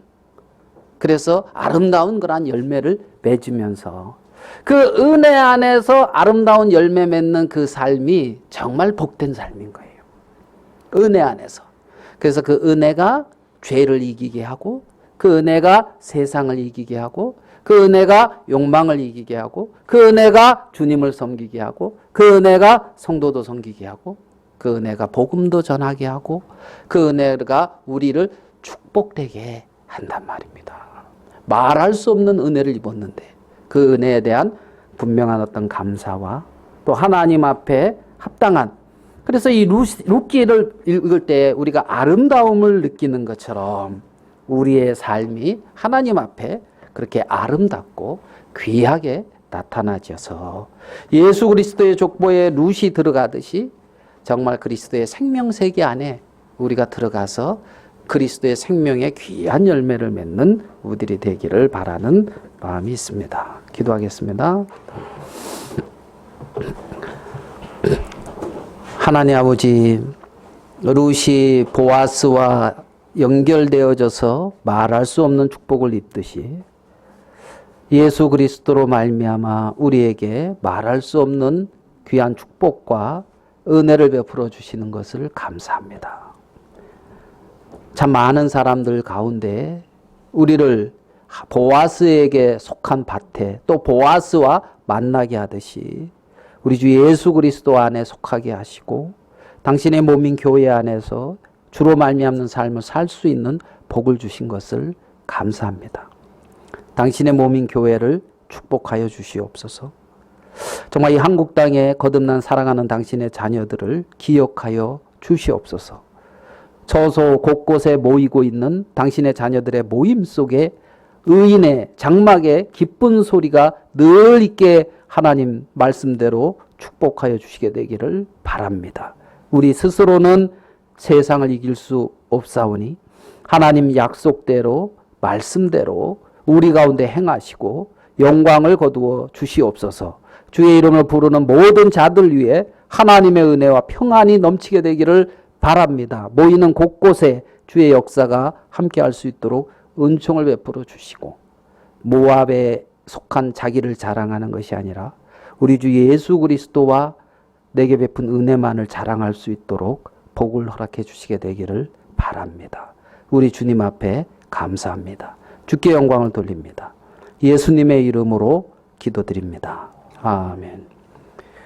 그래서 아름다운 그러한 열매를 맺으면서 그 은혜 안에서 아름다운 열매 맺는 그 삶이 정말 복된 삶인 거예요. 은혜 안에서. 그래서 그 은혜가 죄를 이기게 하고 그 은혜가 세상을 이기게 하고 그 은혜가 욕망을 이기게 하고 그 은혜가 주님을 섬기게 하고 그 은혜가 성도도 섬기게 하고 그 은혜가 복음도 전하게 하고 그 은혜가 우리를 축복되게 한단 말입니다. 말할 수 없는 은혜를 입었는데 그 은혜에 대한 분명한 어떤 감사와 또 하나님 앞에 합당한 그래서 이 룻기를 읽을 때 우리가 아름다움을 느끼는 것처럼 우리의 삶이 하나님 앞에 그렇게 아름답고 귀하게 나타나져서 예수 그리스도의 족보에 룻이 들어가듯이 정말 그리스도의 생명세계 안에 우리가 들어가서 그리스도의 생명의 귀한 열매를 맺는 우리들이 되기를 바라는 마음이 있습니다. 기도하겠습니다. 하나님 아버지, 룻이 보아스와 연결되어져서 말할 수 없는 축복을 입듯이 예수 그리스도로 말미암아 우리에게 말할 수 없는 귀한 축복과 은혜를 베풀어 주시는 것을 감사합니다. 참 많은 사람들 가운데 우리를 보아스에게 속한 밭에 또 보아스와 만나게 하듯이 우리 주 예수 그리스도 안에 속하게 하시고 당신의 몸인 교회 안에서 주로 말미암는 삶을 살 수 있는 복을 주신 것을 감사합니다. 당신의 몸인 교회를 축복하여 주시옵소서. 정말 이 한국 땅에 거듭난 사랑하는 당신의 자녀들을 기억하여 주시옵소서. 저소 곳곳에 모이고 있는 당신의 자녀들의 모임 속에 의인의 장막에 기쁜 소리가 늘 있게 하나님 말씀대로 축복하여 주시게 되기를 바랍니다. 우리 스스로는 세상을 이길 수 없사오니 하나님 약속대로 말씀대로 우리 가운데 행하시고 영광을 거두어 주시옵소서. 주의 이름을 부르는 모든 자들 위해 하나님의 은혜와 평안이 넘치게 되기를 바랍니다. 모이는 곳곳에 주의 역사가 함께할 수 있도록 은총을 베풀어 주시고 모압에 속한 자기를 자랑하는 것이 아니라 우리 주 예수 그리스도와 내게 베푼 은혜만을 자랑할 수 있도록 복을 허락해 주시게 되기를 바랍니다. 우리 주님 앞에 감사합니다. 주께 영광을 돌립니다. 예수님의 이름으로 기도드립니다. 아멘.